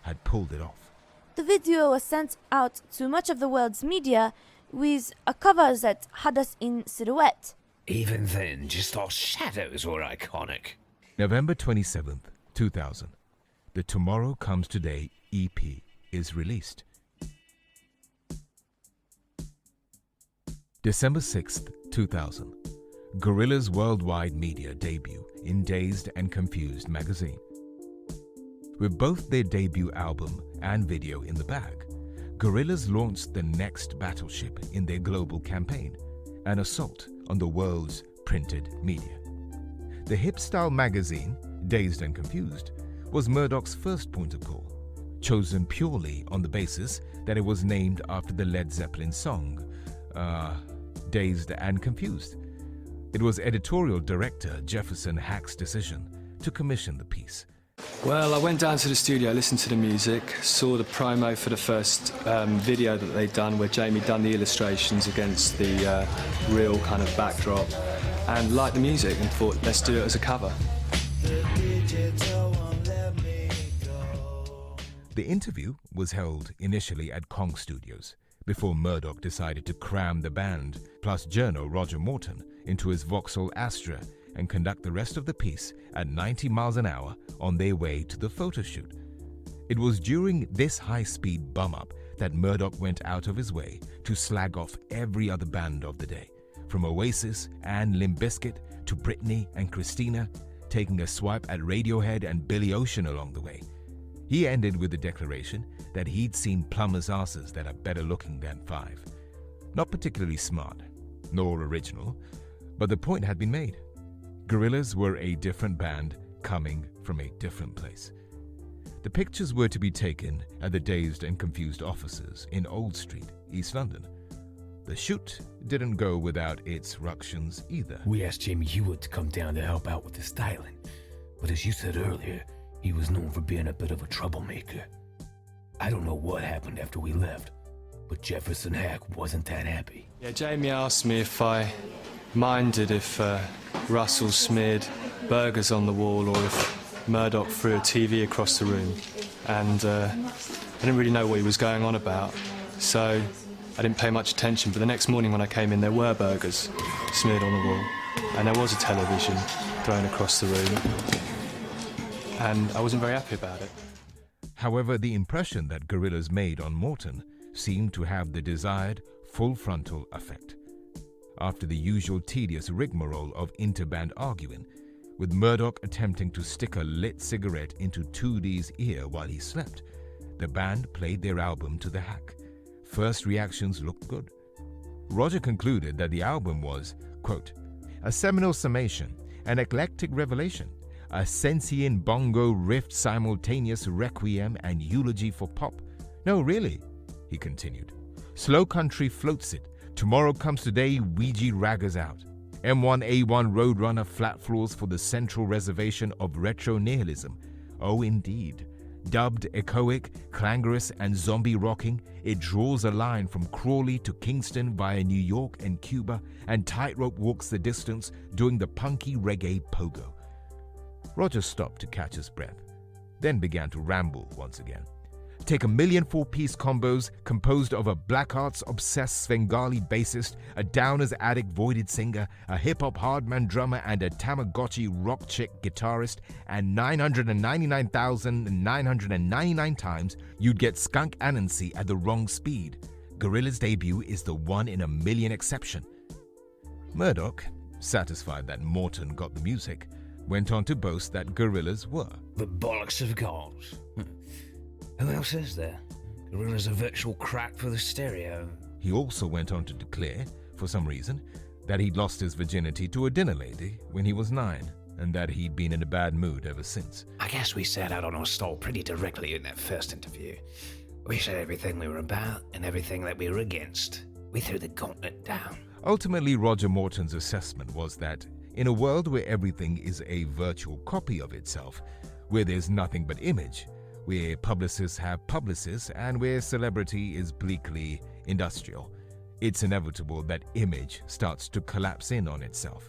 S1: had pulled it off.
S5: The video was sent out to much of the world's media with a cover that had us in silhouette.
S2: Even then, just our shadows were iconic.
S1: November 27th, 2000. The Tomorrow Comes Today EP is released. December 6th, 2000. Gorillaz' worldwide media debut in Dazed and Confused magazine. With both their debut album and video in the bag, Gorillaz launched the next battleship in their global campaign, an assault on the world's printed media. The hip-style magazine, Dazed and Confused, was Murdoc's first point of call, chosen purely on the basis that it was named after the Led Zeppelin song, Dazed and Confused. It was editorial director Jefferson Hack's decision to commission the piece.
S9: Well, I went down to the studio, listened to the music, saw the promo for the first video that they'd done where Jamie done the illustrations against the real kind of backdrop, and liked the music and thought, let's do it as a cover.
S1: The interview was held initially at Kong Studios before Murdoc decided to cram the band plus journo Roger Morton into his Vauxhall Astra and conduct the rest of the piece at 90 miles an hour on their way to the photo shoot. It was during this high-speed bum-up that Murdoc went out of his way to slag off every other band of the day, from Oasis and Limp Bizkit to Britney and Christina, taking a swipe at Radiohead and Billy Ocean along the way. He ended with the declaration that he'd seen plumbers' asses that are better looking than Five. Not particularly smart, nor original, but the point had been made. Gorillaz were a different band coming from a different place. The pictures were to be taken at the Dazed and Confused offices in Old Street, East London. The shoot didn't go without its ructions either.
S2: We asked Jamie Hewitt to come down to help out with the styling, but as you said earlier, he was known for being a bit of a troublemaker. I don't know what happened after we left, but Jefferson Hack wasn't that happy.
S9: Yeah, Jamie asked me if I minded if Russell smeared burgers on the wall or if Murdoc threw a TV across the room, and I didn't really know what he was going on about, so I didn't pay much attention. But the next morning when I came in, there were burgers smeared on the wall, and there was a television thrown across the room, and I wasn't very happy about it.
S1: However, the impression that Gorillaz made on Morton seemed to have the desired full frontal effect. After the usual tedious rigmarole of interband arguing, with Murdoc attempting to stick a lit cigarette into 2D's ear while he slept, the band played their album to the Hack. First reactions looked good. Roger concluded that the album was, quote, a seminal summation, an eclectic revelation, a Sensian bongo riffed simultaneous requiem and eulogy for pop. No, really, he continued. Slow country floats it. Tomorrow Comes Today, Ouija raggers out. M1A1 Roadrunner flat floors for the central reservation of retro nihilism. Oh, indeed. Dubbed echoic, clangorous, and zombie rocking, it draws a line from Crawley to Kingston via New York and Cuba, and tightrope walks the distance doing the punky reggae pogo. Roger stopped to catch his breath, then began to ramble once again. Take a million four-piece combos composed of a Black Arts-obsessed Svengali bassist, a Downers Attic voided singer, a hip-hop hardman drummer, and a Tamagotchi rock chick guitarist, and 999,999 times you'd get Skunk Anansi at the wrong speed. Gorillaz' debut is the one in a million exception. Murdoc, satisfied that Morton got the music, went on to boast that Gorillaz were
S2: The bollocks of gods. Who else is there? Gorillaz a virtual crack for the stereo.
S1: He also went on to declare, for some reason, that he'd lost his virginity to a dinner lady when he was 9, and that he'd been in a bad mood ever since.
S2: I guess we set out on our stall pretty directly in that first interview. We said everything we were about and everything that we were against. We threw the gauntlet down.
S1: Ultimately, Roger Morton's assessment was that in a world where everything is a virtual copy of itself, where there's nothing but image, where publicists have publicists, and where celebrity is bleakly industrial, it's inevitable that image starts to collapse in on itself.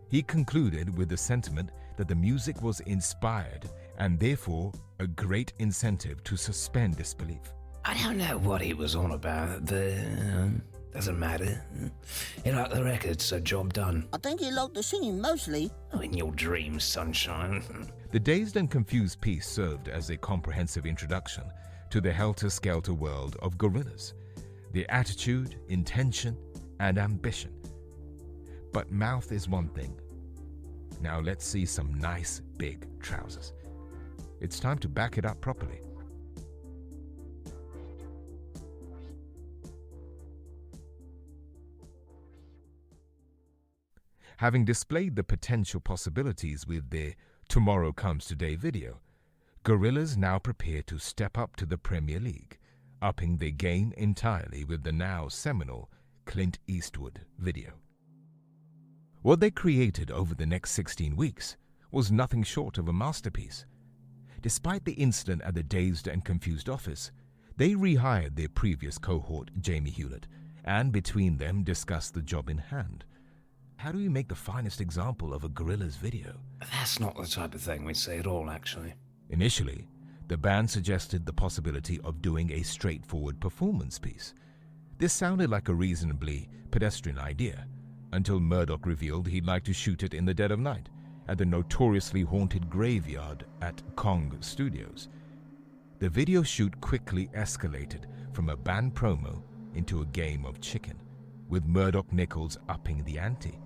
S1: He concluded with the sentiment that the music was inspired and therefore a great incentive to suspend disbelief.
S2: I don't know what he was on about, but doesn't matter. He liked the record, so job done.
S3: I think he liked the singing mostly.
S2: Oh, in your dreams, sunshine.
S1: The Dazed and Confused piece served as a comprehensive introduction to the helter-skelter world of Gorillaz, their attitude, intention, and ambition. But mouth is one thing. Now let's see some nice big trousers. It's time to back it up properly. Having displayed the potential possibilities with their Tomorrow Comes Today video, Gorillaz now prepare to step up to the Premier League, upping their game entirely with the now seminal Clint Eastwood video. What they created over the next 16 weeks was nothing short of a masterpiece. Despite the incident at the Dazed and Confused office, they rehired their previous cohort, Jamie Hewlett, and between them discussed the job in hand. How do we make the finest example of a Gorillaz video?
S2: That's not the type of thing we'd say at all, actually.
S1: Initially, the band suggested the possibility of doing a straightforward performance piece. This sounded like a reasonably pedestrian idea, until Murdoc revealed he'd like to shoot it in the dead of night, at the notoriously haunted graveyard at Kong Studios. The video shoot quickly escalated from a band promo into a game of chicken, with Murdoc Nichols upping the ante.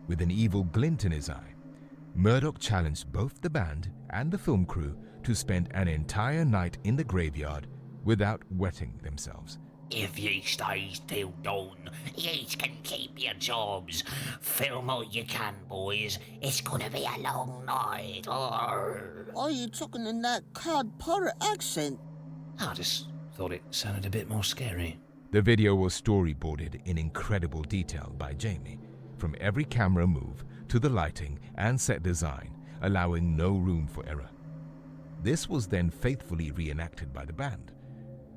S1: With an evil glint in his eye, Murdoc challenged both the band and the film crew to spend an entire night in the graveyard without wetting themselves.
S10: If ye stay till dawn, yous can keep your jobs. Film what you can, boys. It's gonna be a long night.
S3: Are you talking in that cod pirate accent?
S2: I just thought it sounded a bit more scary.
S1: The video was storyboarded in incredible detail by Jamie, from every camera move to the lighting and set design, allowing no room for error. This was then faithfully reenacted by the band.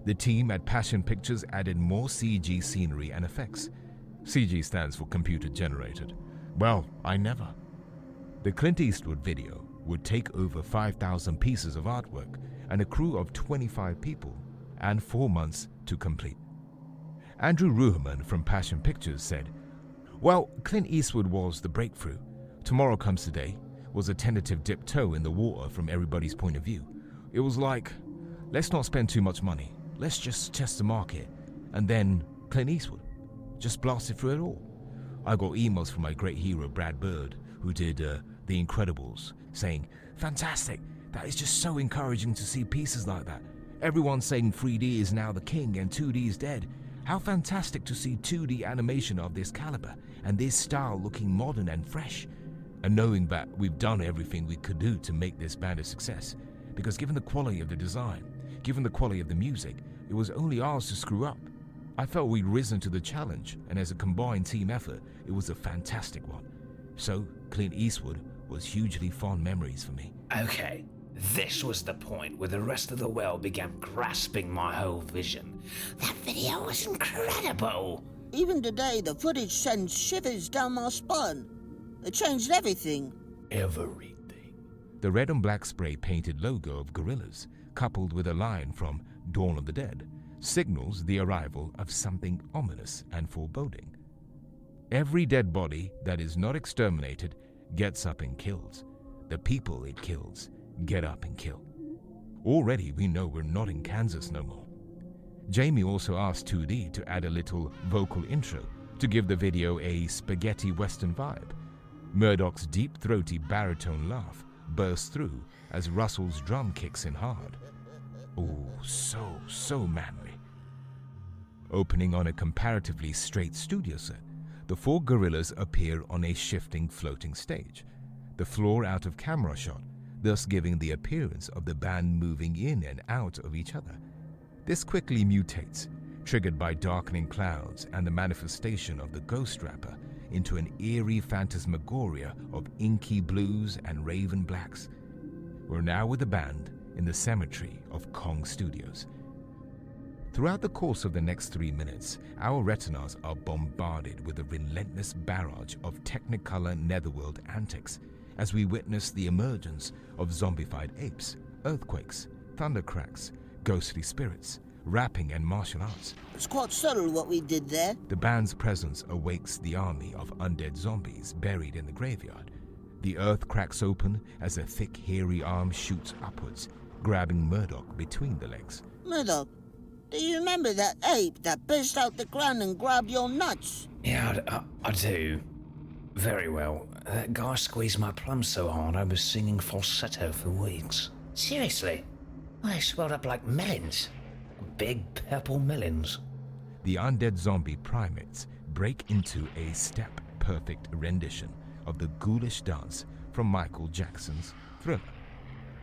S1: The team at Passion Pictures added more CG scenery and effects. CG stands for computer generated. Well, I never. The Clint Eastwood video would take over 5,000 pieces of artwork and a crew of 25 people, and 4 months to complete. Andrew Ruherman from Passion Pictures said, "Well, Clint Eastwood was the breakthrough. Tomorrow Comes Today was a tentative dip toe in the water from everybody's point of view. It was like, let's not spend too much money. Let's just test the market." And then Clint Eastwood just blasted through it all. I got emails from my great hero Brad Bird, who did The Incredibles, saying, "Fantastic, that is just so encouraging to see pieces like that. Everyone's saying 3D is now the king and 2D is dead. How fantastic to see 2D animation of this caliber and this style looking modern and fresh." And knowing that we've done everything we could do to make this band a success, because given the quality of the design, given the quality of the music, it was only ours to screw up. I felt we'd risen to the challenge, and as a combined team effort, it was a fantastic one. So, Clint Eastwood was hugely fond memories for me.
S2: Okay, this was the point where the rest of the world began grasping my whole vision.
S10: That video was incredible.
S3: Even today, the footage sends shivers down my spine. It changed everything.
S2: Everything.
S1: The red and black spray painted logo of Gorillaz, coupled with a line from Dawn of the Dead, signals the arrival of something ominous and foreboding. Every dead body that is not exterminated gets up and kills. The people it kills get up and kill. Already we know we're not in Kansas no more. Jamie also asked 2D to add a little vocal intro to give the video a spaghetti western vibe. Murdoc's deep throaty baritone laugh bursts through as Russel's drum kicks in hard. Oh, so manly. Opening on a comparatively straight studio set, the four Gorillaz appear on a shifting floating stage, the floor out of camera shot, thus giving the appearance of the band moving in and out of each other. This quickly mutates, triggered by darkening clouds and the manifestation of the ghost rapper, into an eerie phantasmagoria of inky blues and raven blacks. We're now with the band in the cemetery of Kong Studios. Throughout the course of the next 3 minutes, our retinas are bombarded with a relentless barrage of Technicolor netherworld antics as we witness the emergence of zombified apes, earthquakes, thundercracks, ghostly spirits, rapping and martial arts.
S3: It's quite subtle what we did there.
S1: The band's presence awakes the army of undead zombies buried in the graveyard. The earth cracks open as a thick, hairy arm shoots upwards, grabbing Murdoc between the legs.
S3: Murdoc, do you remember that ape that burst out the ground and grabbed your nuts?
S2: Yeah, I do. Very well. That guy squeezed my plums so hard I was singing falsetto for weeks. Seriously, I swelled up like melons. Big purple melons.
S1: The undead zombie primates break into a step-perfect rendition of the ghoulish dance from Michael Jackson's Thriller.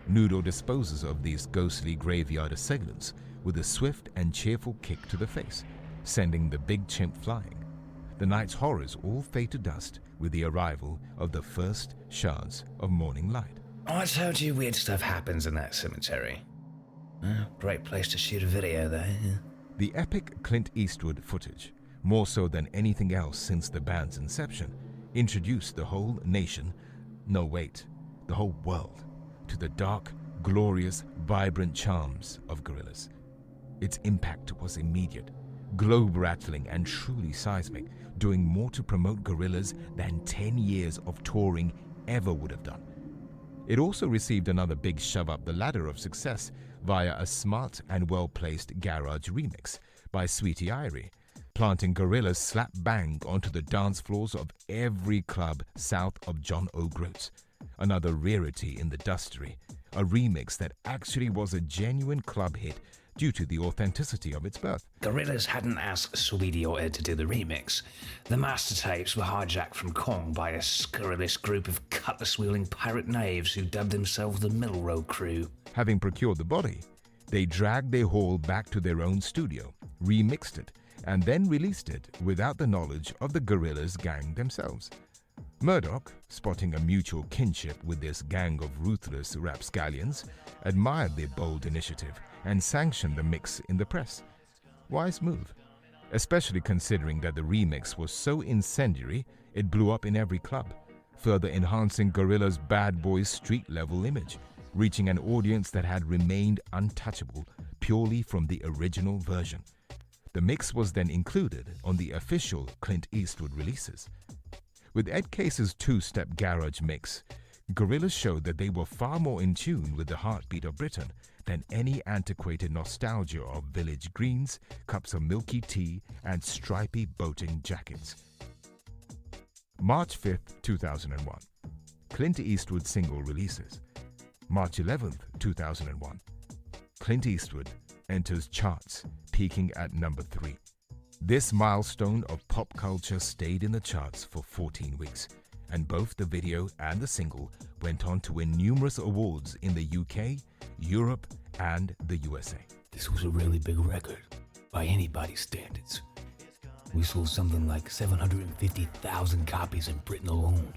S1: Noodle disposes of these ghostly graveyard assailants with a swift and cheerful kick to the face, sending the big chimp flying. The night's horrors all fade to dust with the arrival of the first shards of morning light.
S2: I told you weird stuff happens in that cemetery. Great place to shoot a video there.
S1: The epic Clint Eastwood footage, more so than anything else since the band's inception, introduced the whole nation, the whole world, to the dark, glorious, vibrant charms of Gorillaz. Its impact was immediate, globe-rattling and truly seismic, doing more to promote Gorillaz than 10 years of touring ever would have done. It also received another big shove up the ladder of success via a smart and well-placed garage remix by Sweetie Irie, planting Gorillaz slap bang onto the dance floors of every club south of John O'Groats. Another rarity in the dustry, a remix that actually was a genuine club hit due to the authenticity of its birth.
S2: Gorillaz hadn't asked Sweetie or Ed to do the remix. The master tapes were hijacked from Kong by a scurrilous group of cutlass-wielding pirate knaves who dubbed themselves the Middle Road Crew.
S1: Having procured the body, they dragged their haul back to their own studio, remixed it, and then released it without the knowledge of the Gorillaz gang themselves. Murdoc, spotting a mutual kinship with this gang of ruthless rapscallions, admired their bold initiative and sanctioned the mix in the press. Wise move, especially considering that the remix was so incendiary it blew up in every club, further enhancing Gorillaz' bad boys street-level image, reaching an audience that had remained untouchable purely from the original version. The mix was then included on the official Clint Eastwood releases. With Ed Case's two-step garage mix, Gorillaz showed that they were far more in tune with the heartbeat of Britain than any antiquated nostalgia of village greens, cups of milky tea, and stripy boating jackets. March 5th, 2001. Clint Eastwood single releases. March 11th, 2001. Clint Eastwood enters charts, peaking at number 3. This milestone of pop culture stayed in the charts for 14 weeks, and both the video and the single went on to win numerous awards in the UK, Europe, and the USA.
S2: This was a really big record, by anybody's standards. We sold something like 750,000 copies in Britain alone.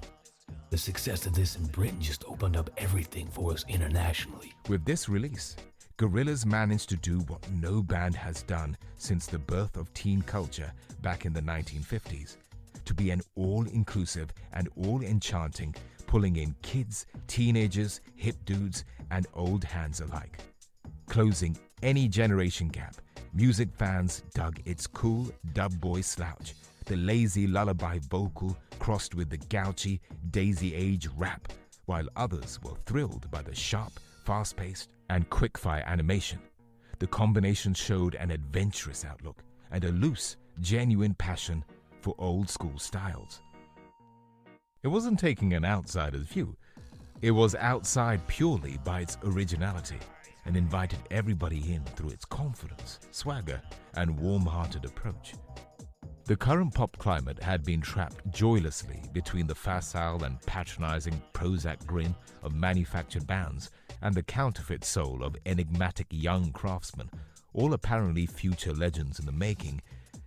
S2: The success of this in Britain just opened up everything for us internationally.
S1: With this release, Gorillaz managed to do what no band has done since the birth of teen culture back in the 1950s, to be an all-inclusive and all-enchanting, pulling in kids, teenagers, hip dudes, and old hands alike. Closing any generation gap, music fans dug its cool dub boy slouch, the lazy lullaby vocal crossed with the gouchy daisy age rap, while others were thrilled by the sharp, fast-paced, and quick-fire animation. The combination showed an adventurous outlook and a loose, genuine passion for old-school styles. It wasn't taking an outsider's view. It was outside purely by its originality and invited everybody in through its confidence, swagger, and warm-hearted approach. The current pop climate had been trapped joylessly between the facile and patronizing Prozac grin of manufactured bands and the counterfeit soul of enigmatic young craftsmen, all apparently future legends in the making,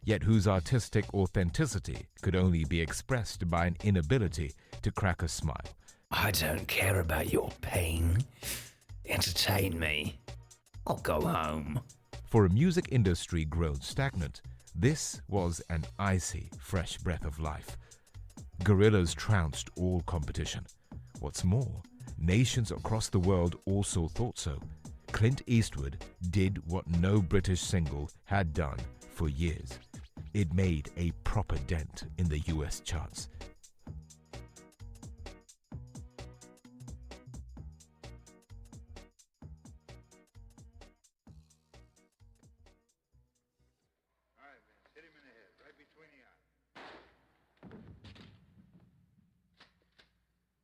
S1: yet whose artistic authenticity could only be expressed by an inability to crack a smile.
S2: I don't care about your pain. Entertain me. I'll go home.
S1: For a music industry grown stagnant, this was an icy, fresh breath of life. Gorillaz trounced all competition. What's more, nations across the world also thought so, Clint Eastwood did what no British single had done for years. It made a proper dent in the US charts.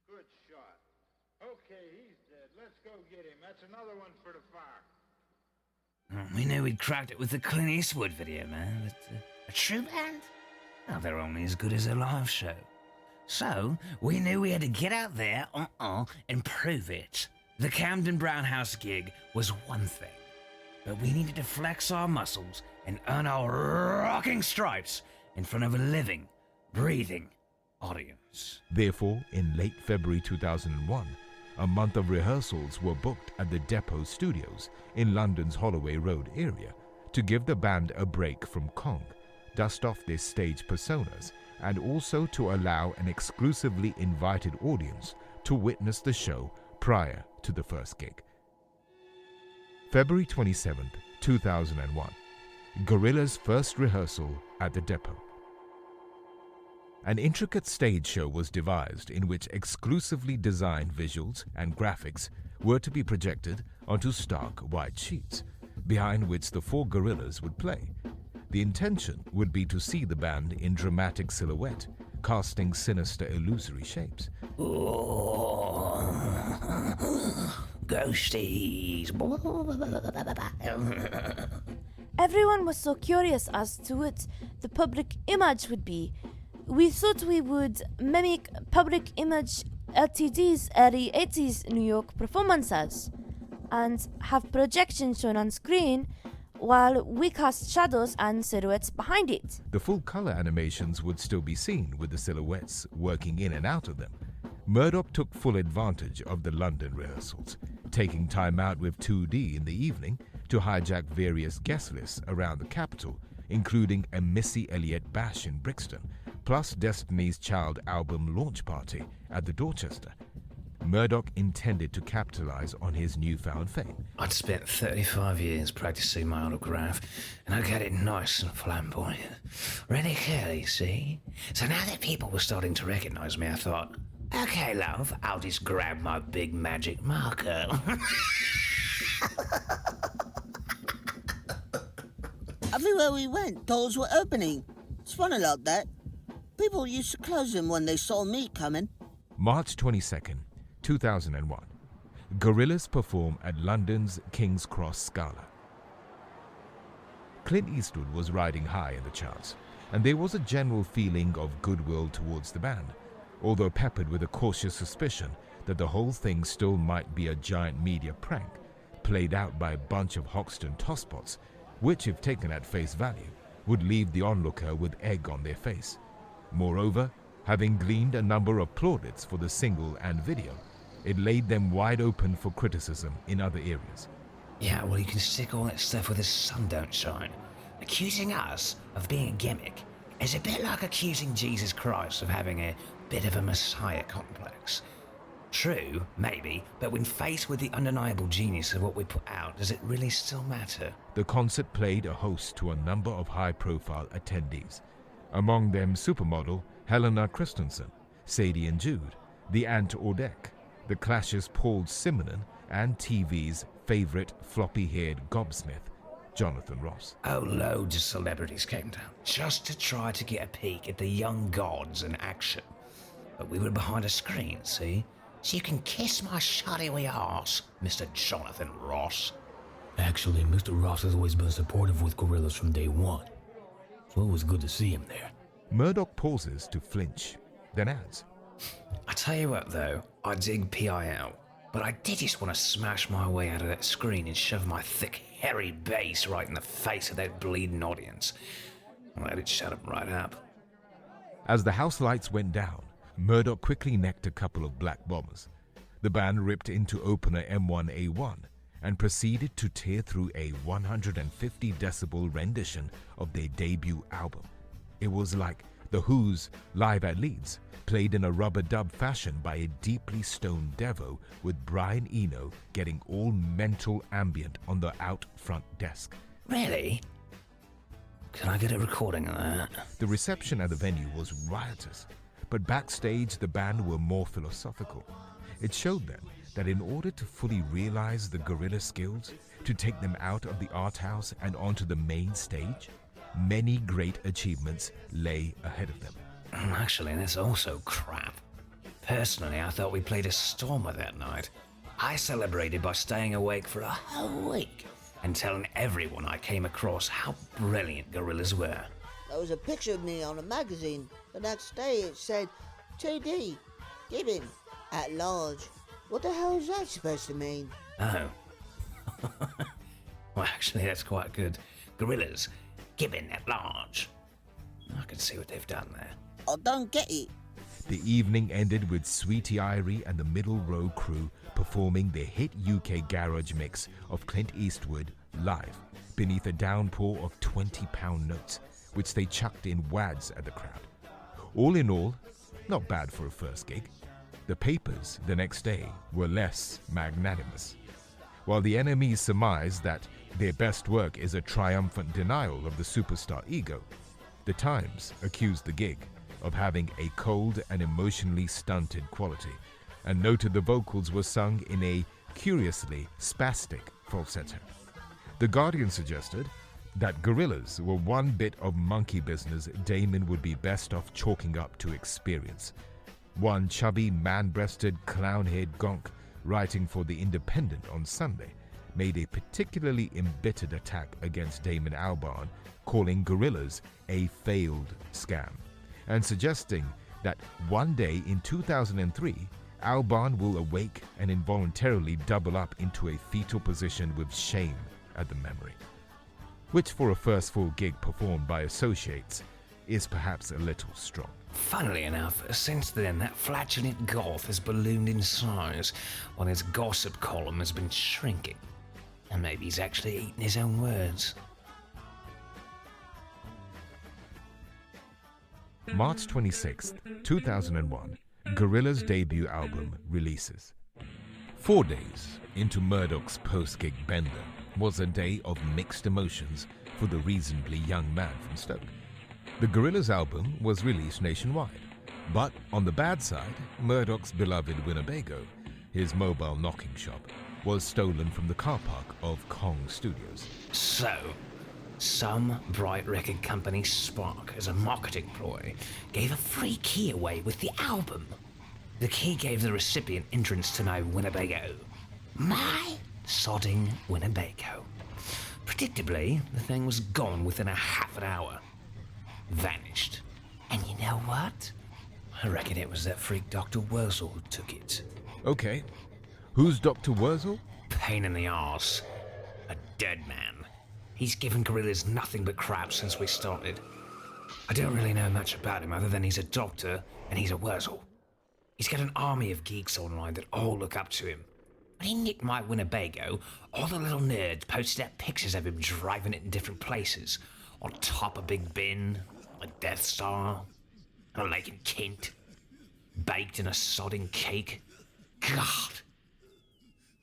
S11: Good shot. Okay, he's dead. Let's go get him. That's another one for the fire.
S2: We knew we'd cracked it with the Clint Eastwood video, man, but a true band? Well, they're only as good as a live show. So, we knew we had to get out there, and prove it. The Camden Brown House gig was one thing, but we needed to flex our muscles and earn our rocking stripes in front of a living, breathing audience.
S1: Therefore, in late February 2001, a month of rehearsals were booked at the Depot Studios in London's Holloway Road area to give the band a break from Kong, dust off their stage personas, and also to allow an exclusively invited audience to witness the show prior to the first gig. February 27, 2001, Gorillaz' first rehearsal at the Depot. An intricate stage show was devised in which exclusively designed visuals and graphics were to be projected onto stark white sheets, behind which the four gorillas would play. The intention would be to see the band in dramatic silhouette, casting sinister illusory shapes.
S10: Ghosties.
S5: Everyone was so curious as to what the public image would be. We thought we would mimic Public Image Ltd's early 80s New York performances and have projections shown on screen while we cast shadows and silhouettes behind it.
S1: The full color animations would still be seen with the silhouettes working in and out of them. Murdoc took full advantage of the London rehearsals, taking time out with 2D in the evening to hijack various guest lists around the capital, including a Missy Elliott bash in Brixton, plus Destiny's Child album launch party at the Dorchester. Murdoc intended to capitalize on his newfound fame.
S2: I'd spent 35 years practicing my autograph, and I got it nice and flamboyant. Really cool, you see? So now that people were starting to recognize me, I thought, okay, love, I'll just grab my big magic marker.
S3: Everywhere we went, doors were opening. It's funny like that. People used to close them when they saw me coming.
S1: March 22nd, 2001. Gorillaz perform at London's King's Cross Scala. Clint Eastwood was riding high in the charts, and there was a general feeling of goodwill towards the band, although peppered with a cautious suspicion that the whole thing still might be a giant media prank, played out by a bunch of Hoxton tosspots, which, if taken at face value, would leave the onlooker with egg on their face. Moreover, having gleaned a number of plaudits for the single and video, it laid them wide open for criticism in other areas.
S2: Yeah, well, you can stick all that stuff where the sun don't shine. Accusing us of being a gimmick is a bit like accusing Jesus Christ of having a bit of a messiah complex. True, maybe, but when faced with the undeniable genius of what we put out, does it really still matter?
S1: The concert played a host to a number of high-profile attendees, among them supermodel Helena Christensen, Sadie and Jude, the Ant Ordek, The Clash's Paul Simonon, and TV's favorite floppy-haired gobsmith, Jonathan Ross.
S2: Oh, loads of celebrities came down just to try to get a peek at the young gods in action. But we were behind a screen, see? So you can kiss my shadowy arse, Mr. Jonathan Ross.
S7: Actually, Mr. Ross has always been supportive with Gorillaz from day one, so it was good to see him there.
S1: Murdoc pauses to flinch, then adds,
S2: I tell you what, though, I dig PIL, but I did just want to smash my way out of that screen and shove my thick, hairy bass right in the face of that bleeding audience. Well, that'd shut him right up.
S1: As the house lights went down, Murdoc quickly necked a couple of black bombers. The band ripped into opener M1A1 and proceeded to tear through a 150 decibel rendition of their debut album. It was like The Who's live at Leeds, played in a rubber dub fashion by a deeply stoned Devo, with Brian Eno getting all mental ambient on the out front desk.
S2: Really? Can I get a recording of that?
S1: The reception at the venue was riotous, but backstage the band were more philosophical. It showed them that in order to fully realize the Gorillaz skills, to take them out of the art house and onto the main stage, many great achievements lay ahead of them.
S2: Actually, that's also crap. Personally, I thought we played a stormer that night. I celebrated by staying awake for a whole week and telling everyone I came across how brilliant Gorillaz were.
S3: There was a picture of me on a magazine. The next day it said, TD, Gibbon, at large. What the hell is that supposed to mean?
S2: Oh. Well, actually, that's quite good. Gorillaz, Gibbon at large. I can see what they've done there.
S3: I don't get it.
S1: The evening ended with Sweetie Irie and the Middle Row crew performing their hit UK garage mix of Clint Eastwood live beneath a downpour of 20-pound notes, which they chucked in wads at the crowd. All in all, not bad for a first gig. The papers the next day were less magnanimous. While the enemies surmised that their best work is a triumphant denial of the superstar ego, the Times accused the gig of having a cold and emotionally stunted quality, and noted the vocals were sung in a curiously spastic falsetto. The Guardian suggested that Gorillaz were one bit of monkey business Damon would be best off chalking up to experience. One chubby, man-breasted, clown-haired gonk writing for The Independent on Sunday made a particularly embittered attack against Damon Albarn, calling Gorillaz a failed scam, and suggesting that one day in 2003, Albarn will awake and involuntarily double up into a fetal position with shame at the memory, which for a first full gig performed by associates is perhaps a little strong.
S2: Funnily enough, since then, that flatulent goth has ballooned in size, while his gossip column has been shrinking. And maybe he's actually eaten his own words.
S1: March 26, 2001, Gorillaz' debut album releases. 4 days into Murdoc's post-gig bender was a day of mixed emotions for the reasonably young man from Stoke. The Gorillaz album was released nationwide, but on the bad side, Murdoc's beloved Winnebago, his mobile knocking shop, was stolen from the car park of Kong Studios.
S2: So, some bright record company spark, as a marketing ploy, gave a free key away with the album. The key gave the recipient entrance to my Winnebago. My sodding Winnebago. Predictably, the thing was gone within a half an hour. Vanished. And you know what? I reckon it was that freak Dr. Wurzel who took it.
S1: Okay, who's Dr. Wurzel?
S2: Pain in the arse. A dead man. He's given Gorillaz nothing but crap since we started. I don't really know much about him other than he's a doctor and he's a Wurzel. He's got an army of geeks online that all look up to him. When he nicked my Winnebago, all the little nerds posted up pictures of him driving it in different places. On top of Big Ben, a Death Star, a lake in Kent, baked in a sodding cake. God,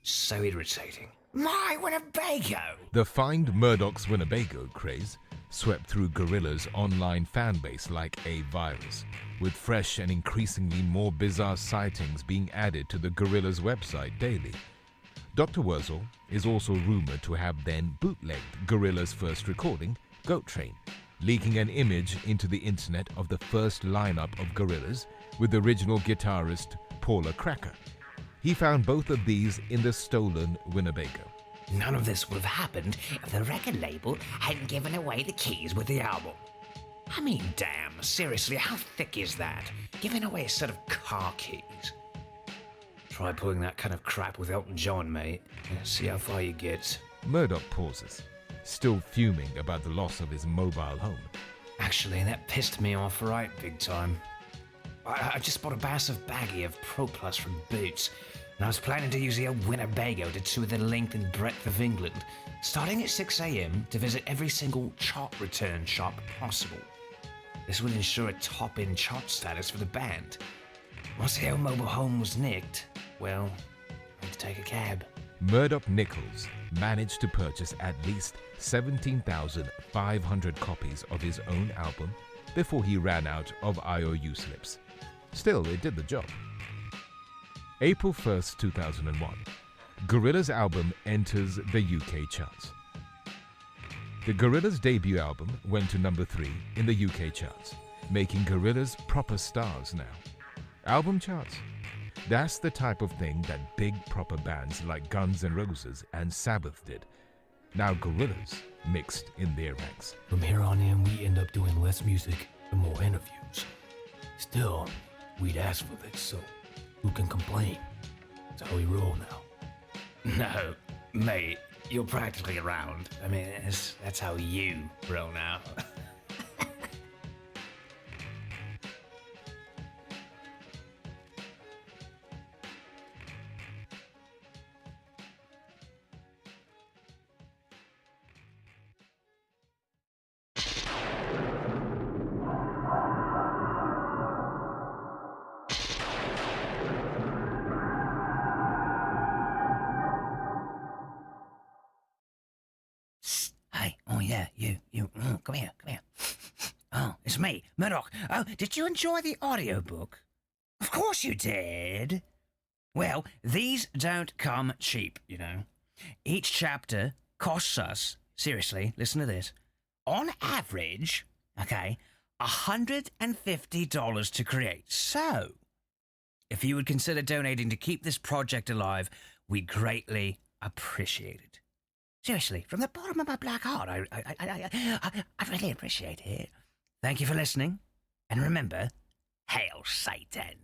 S2: so irritating. My Winnebago!
S1: The Find Murdoc's Winnebago craze swept through Gorillaz' online fanbase like a virus, with fresh and increasingly more bizarre sightings being added to the Gorillaz website daily. Dr. Wurzel is also rumored to have then bootlegged Gorillaz' first recording, Goat Train, leaking an image into the internet of the first lineup of Gorillaz with original guitarist Paula Cracker. He found both of these in the stolen Winnebago.
S10: None of this would have happened if the record label hadn't given away the keys with the album. I mean, damn, seriously, how thick is that? Giving away a set of car keys.
S2: Try pulling that kind of crap with Elton John, mate. See how far you get.
S1: Murdoc pauses, still fuming about the loss of his mobile home.
S2: Actually, that pissed me off right big time. I just bought a massive baggie of Pro Plus from Boots, and I was planning to use the old Winnebago to tour the length and breadth of England, starting at 6 a.m. to visit every single chart return shop possible.
S10: This will ensure a top-end chart status for the band. Once the old mobile home was nicked, well, I had to take a cab.
S1: Murdoc Nichols managed to purchase at least 17,500 copies of his own album before he ran out of IOU slips. Still, it did the job. April 1st, 2001, Gorillaz' album enters the UK charts. The Gorillaz' debut album went to number 3 in the UK charts, making Gorillaz proper stars now. Album charts. That's the type of thing that big proper bands like Guns N' Roses and Sabbath did. Now Gorillaz mixed in their ranks.
S7: From here on in, we end up doing less music and more interviews. Still, we'd ask for this, so who can complain? That's how we roll now.
S10: No, mate, you're practically around. I mean, that's how you roll now. Come here. Oh, it's me, Murdoc. Oh, did you enjoy the audiobook? Of course you did. Well, these don't come cheap, you know. Each chapter costs us, seriously, listen to this, on average, okay, $150 to create. So, if you would consider donating to keep this project alive, we'd greatly appreciate it. Seriously, from the bottom of my black heart, I really appreciate it. Thank you for listening, and remember, hail Satan.